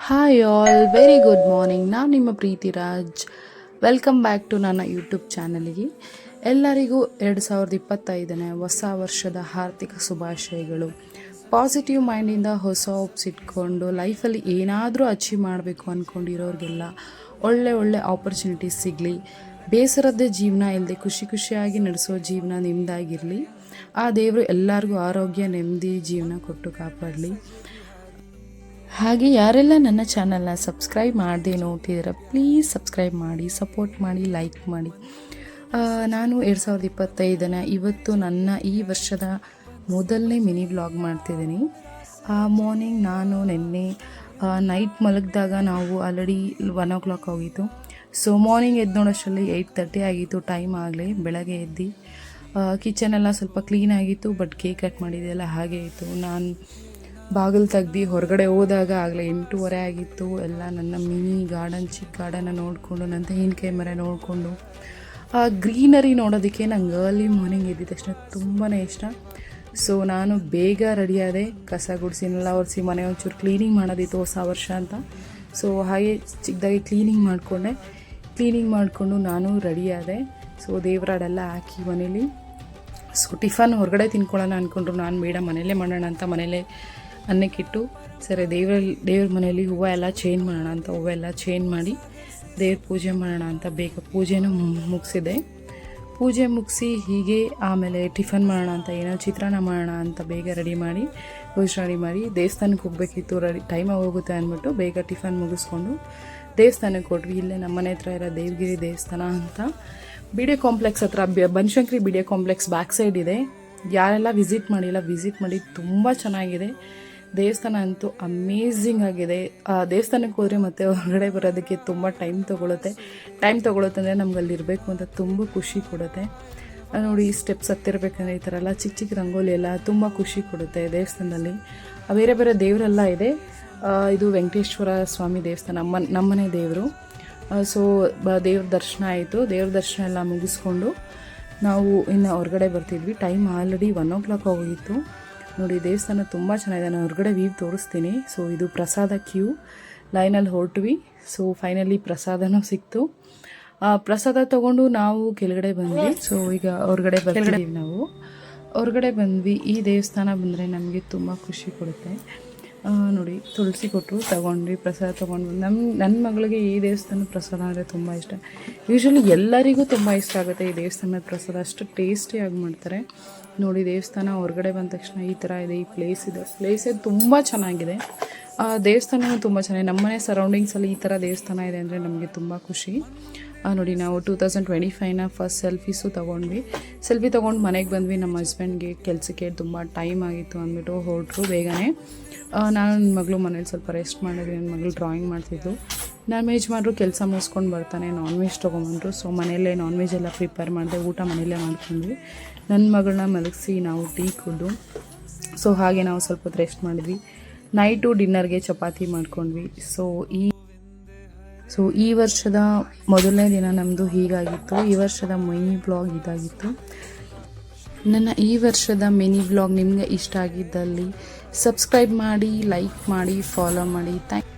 Hi all, very good morning. ನಾನು ನಿಮ್ಮ ಪ್ರೀತಿ Raj. Welcome back to ನನ್ನ ಯೂಟ್ಯೂಬ್ ಚಾನಲ್ಗೆ. ಎಲ್ಲರಿಗೂ 2025ನೇ ಹೊಸ ವರ್ಷದ ಆರ್ಥಿಕ ಶುಭಾಶಯಗಳು. ಪಾಸಿಟಿವ್ ಮೈಂಡಿಂದ ಹೊಸ ಹೋಪ್ಸ್ ಇಟ್ಕೊಂಡು ಲೈಫಲ್ಲಿ ಏನಾದರೂ ಅಚೀವ್ ಮಾಡಬೇಕು ಅಂದ್ಕೊಂಡಿರೋರಿಗೆಲ್ಲ ಒಳ್ಳೆ ಆಪರ್ಚುನಿಟೀಸ್ ಸಿಗಲಿ. ಬೇಸರದ್ದೇ ಜೀವನ ಇಲ್ಲದೆ ಖುಷಿಯಾಗಿ ನಡೆಸೋ ಜೀವನ ನಿಮ್ಮದಾಗಿರಲಿ. ಆ ದೇವರು ಎಲ್ಲರಿಗೂ ಆರೋಗ್ಯ, ನೆಮ್ಮದಿ ಜೀವನ ಕೊಟ್ಟು ಕಾಪಾಡಲಿ. ಹಾಗೆ ಯಾರೆಲ್ಲ ನನ್ನ ಚಾನಲ್ನ ಸಬ್ಸ್ಕ್ರೈಬ್ ಮಾಡದೆ ನೋಡ್ತಿದ್ದೀರ, ಪ್ಲೀಸ್ ಸಬ್ಸ್ಕ್ರೈಬ್ ಮಾಡಿ, ಸಪೋರ್ಟ್ ಮಾಡಿ, ಲೈಕ್ ಮಾಡಿ. ನಾನು 2025ನೇ ಇವತ್ತು ನನ್ನ ಈ ವರ್ಷದ ಮೊದಲನೇ ಮಿನಿ ವ್ಲಾಗ್ ಮಾಡ್ತಿದ್ದೀನಿ. ಮಾರ್ನಿಂಗ್ ನಾನು ನಿನ್ನೆ ನೈಟ್ ಮಲಗಿದಾಗ ನಾವು ಆಲ್ರೆಡಿ 1 o'clock ಹೋಗಿತ್ತು. ಸೊ ಮಾರ್ನಿಂಗ್ ಎದ್ದು ನೋಡೋಷ್ಟರಲ್ಲಿ 8:30 ಆಗಿತ್ತು. ಟೈಮ್ ಆಗಲಿ ಬೆಳಗ್ಗೆ ಎದ್ದು ಕಿಚನೆಲ್ಲ ಸ್ವಲ್ಪ ಕ್ಲೀನ್ ಆಗಿತ್ತು, ಬಟ್ ಕೇಕ್ ಕಟ್ ಮಾಡಿದೆಲ್ಲ ಹಾಗೆ ಇತ್ತು. ನಾನು ಬಾಗಿಲು ತೆಗ್ದು ಹೊರಗಡೆ ಹೋದಾಗ ಆಗಲೇ 8:30 ಆಗಿತ್ತು. ಎಲ್ಲ ನನ್ನ ಮಿನಿ ಗಾರ್ಡನ್, ಚಿಕ್ಕ ಗಾರ್ಡನ್ನ ನೋಡಿಕೊಂಡು, ನನ್ನ ತೆಂಗಿನಕಾಯಿ ಮರ ನೋಡಿಕೊಂಡು, ಆ ಗ್ರೀನರಿ ನೋಡೋದಕ್ಕೆ ನಂಗೆ ಅರ್ಲಿ ಮಾರ್ನಿಂಗ್ ಎದ್ದಿದ ತಕ್ಷಣ ತುಂಬಾ ಇಷ್ಟ. ಸೊ ನಾನು ಬೇಗ ರೆಡಿಯಾದೆ. ಕಸ ಗುಡಿಸಿನೆಲ್ಲ ಒರೆಸಿ ಮನೆ ಒಂಚೂರು ಕ್ಲೀನಿಂಗ್ ಮಾಡೋದಿತ್ತು ಹೊಸ ವರ್ಷ ಅಂತ. ಸೊ ಹಾಗೆ ಚಿಕ್ಕದಾಗಿ ಕ್ಲೀನಿಂಗ್ ಮಾಡಿಕೊಂಡು ನಾನು ರೆಡಿಯಾದೆ. ಸೊ ದೇವರಾಡೆಲ್ಲ ಹಾಕಿ ಮನೇಲಿ. ಸೊ ಟಿಫನ್ ಹೊರಗಡೆ ತಿನ್ಕೊಳ್ಳೋಣ ಅಂದ್ಕೊಂಡ್ರು. ನಾನು ಬೇಡ, ಮನೇಲೇ ಮಾಡೋಣ ಅಂತ ಮನೇಲೇ ಅನ್ನಕ್ಕಿಟ್ಟು, ಸರಿ ದೇವ್ರ ಮನೆಯಲ್ಲಿ ಹೂವು ಎಲ್ಲ ಚೇಂಜ್ ಮಾಡೋಣ ಅಂತ ಹೂವೆಲ್ಲ ಚೇಂಜ್ ಮಾಡಿ ದೇವ್ರ ಪೂಜೆ ಮಾಡೋಣ ಅಂತ ಬೇಗ ಪೂಜೆನೂ ಮುಗಿಸಿದೆ. ಪೂಜೆ ಮುಗಿಸಿ ಹೀಗೆ ಆಮೇಲೆ ಟಿಫನ್ ಮಾಡೋಣ ಅಂತ, ಏನೋ ಚಿತ್ರಾನ್ನ ಮಾಡೋಣ ಅಂತ ಬೇಗ ರೆಡಿ ಮಾಡಿ ದೇವಸ್ಥಾನಕ್ಕೆ ಹೋಗಬೇಕಿತ್ತು. ಟೈಮ್ ಹೋಗುತ್ತೆ ಅಂದ್ಬಿಟ್ಟು ಬೇಗ ಟಿಫನ್ ಮುಗಿಸ್ಕೊಂಡು ದೇವಸ್ಥಾನಕ್ಕೆ ಕೊಟ್ವಿ. ಇಲ್ಲೇ ನಮ್ಮ ಮನೆ ಹತ್ರ ಇರೋ ದೇವಗಿರಿ ದೇವಸ್ಥಾನ ಅಂತ, BDA ಕಾಂಪ್ಲೆಕ್ಸ್ ಹತ್ರ, Banashankari BDA complex back side ಇದೆ. ಯಾರೆಲ್ಲ ವಿಸಿಟ್ ಮಾಡಿ, ತುಂಬ ಚೆನ್ನಾಗಿದೆ ದೇವಸ್ಥಾನ ಅಂತೂ. ಅಮೇಝಿಂಗ್ ಆಗಿದೆ. ದೇವಸ್ಥಾನಕ್ಕೆ ಹೋದರೆ ಮತ್ತೆ ಹೊರಗಡೆ ಬರೋದಕ್ಕೆ ತುಂಬ ಟೈಮ್ ತೊಗೊಳುತ್ತೆ ಅಂದರೆ ನಮ್ಗೆ ಅಲ್ಲಿ ಇರಬೇಕು ಅಂತ ತುಂಬ ಖುಷಿ ಕೊಡುತ್ತೆ. ನೋಡಿ, ಸ್ಟೆಪ್ಸ್ ಹತ್ತಿರಬೇಕಂದ್ರೆ ಈ ಥರ ಎಲ್ಲ ಚಿಕ್ಕ ರಂಗೋಲಿ ಎಲ್ಲ ತುಂಬ ಖುಷಿ ಕೊಡುತ್ತೆ ದೇವಸ್ಥಾನದಲ್ಲಿ. ಬೇರೆ ದೇವರೆಲ್ಲ ಇದೆ. ಇದು ವೆಂಕಟೇಶ್ವರ ಸ್ವಾಮಿ ದೇವಸ್ಥಾನ, ನಮ್ಮನೆ ದೇವರು. ಸೊ ದೇವ್ರ ದರ್ಶನ ಆಯಿತು. ದೇವ್ರ ದರ್ಶನ ಎಲ್ಲ ಮುಗಿಸ್ಕೊಂಡು ನಾವು ಇನ್ನು ಹೊರಗಡೆ ಬರ್ತಿದ್ವಿ. ಟೈಮ್ ಆಲ್ರೆಡಿ 1 o'clock ಹೋಗಿತ್ತು. ನೋಡಿ, ದೇವಸ್ಥಾನ ತುಂಬ ಚೆನ್ನಾಗಿದೆ. ನಾನು ಹೊರಗಡೆ ವ್ಯೂ ತೋರಿಸ್ತೀನಿ. ಸೊ ಇದು ಪ್ರಸಾದ ಕ್ಯೂ ಲೈನಲ್ಲಿ ಹೊರಟ್ವಿ. ಸೊ ಫೈನಲಿ ಪ್ರಸಾದನೂ ಸಿಕ್ತು. ಪ್ರಸಾದ ತೊಗೊಂಡು ನಾವು ಕೆಳಗಡೆ ಬಂದ್ವಿ. ಸೊ ಈಗ ಹೊರಗಡೆ ಬರ್ತೀವಿ. ನಾವು ಹೊರಗಡೆ ಬಂದ್ವಿ. ಈ ದೇವಸ್ಥಾನ ಬಂದರೆ ನಮಗೆ ತುಂಬ ಖುಷಿ ಕೊಡುತ್ತೆ. ನೋಡಿ, ತುಳಸಿ ಕೊಟ್ಟರು, ತೊಗೊಂಡ್ವಿ, ಪ್ರಸಾದ ತೊಗೊಂಡ್ವಿ. ನನ್ನ ಮಗಳಿಗೆ ಈ ದೇವಸ್ಥಾನದ ಪ್ರಸಾದ ಅಂದರೆ ತುಂಬ ಇಷ್ಟ. ಯೂಶ್ವಲಿ ಎಲ್ಲರಿಗೂ ತುಂಬ ಇಷ್ಟ ಆಗುತ್ತೆ ಈ ದೇವಸ್ಥಾನದ ಪ್ರಸಾದ, ಅಷ್ಟು ಟೇಸ್ಟಿಯಾಗಿ ಮಾಡ್ತಾರೆ. ನೋಡಿ, ದೇವಸ್ಥಾನ ಹೊರಗಡೆ ಬಂದ ತಕ್ಷಣ ಈ ಥರ ಇದೆ. ಈ ಪ್ಲೇಸೇ ತುಂಬ ಚೆನ್ನಾಗಿದೆ. ದೇವಸ್ಥಾನವೂ ತುಂಬ ಚೆನ್ನಾಗಿದೆ. ನಮ್ಮನೆ ಸರೌಂಡಿಂಗ್ಸಲ್ಲಿ ಈ ಥರ ದೇವಸ್ಥಾನ ಇದೆ ಅಂದರೆ ನಮಗೆ ತುಂಬ ಖುಷಿ. ನೋಡಿ, ನಾವು 2025ನ ಫಸ್ಟ್ ಸೆಲ್ಫಿ ತೊಗೊಂಡು ಮನೆಗೆ ಬಂದ್ವಿ. ನಮ್ಮ ಹಸ್ಬೆಂಡ್ಗೆ ಕೆಲಸಕ್ಕೆ ತುಂಬ ಟೈಮ್ ಆಗಿತ್ತು ಅಂದ್ಬಿಟ್ಟು ಹೊರಟರು ಬೇಗನೆ. ನಾನು ನನ್ನ ಮಗಳು ಮನೇಲಿ ಸ್ವಲ್ಪ ರೆಸ್ಟ್ ಮಾಡಿದ್ವಿ. ನನ್ನ ಮಗಳು ಡ್ರಾಯಿಂಗ್ ಮಾಡ್ತಿದ್ದು. ನಮ್ಮ ಯಜಮಾನ್ರು ಕೆಲಸ ಮುಗಿಸ್ಕೊಂಡು ಬರ್ತಾನೆ ನಾನ್ ವೆಜ್ ತೊಗೊಂಬಂದರು. ಸೊ ಮನೆಯಲ್ಲೇ ನಾನ್ ವೆಜ್ ಎಲ್ಲ ಪ್ರಿಪೇರ್ ಮಾಡಿದೆ. ಊಟ ಮನೆಯಲ್ಲೇ ಮಾಡ್ಕೊಂಡ್ವಿ. ನನ್ನ ಮಗಳನ್ನ ಮಲಗಿಸಿ ನಾವು ಟೀ ಕುಡಿದು, ಸೊ ಹಾಗೆ ನಾವು ಸ್ವಲ್ಪ ಹೊತ್ತು ರೆಸ್ಟ್ ಮಾಡಿದ್ವಿ. ನೈಟು ಡಿನ್ನರ್ಗೆ ಚಪಾತಿ ಮಾಡ್ಕೊಂಡ್ವಿ. ಸೊ ಈ ವರ್ಷದ ಮೊದಲನೇ ದಿನ ನಮ್ಮದು ಹೀಗಾಗಿತ್ತು. ಈ ವರ್ಷದ ಮಿನಿ ಬ್ಲಾಗ್ ಇದಾಗಿತ್ತು. ನನ್ನ ಈ ವರ್ಷದ ಮಿನಿ ಬ್ಲಾಗ್ ನಿಮಗೆ ಇಷ್ಟ ಆಗಿದ್ದಲ್ಲಿ ಸಬ್ಸ್ಕ್ರೈಬ್ ಮಾಡಿ, ಲೈಕ್ ಮಾಡಿ, ಫಾಲೋ ಮಾಡಿ. Thank you.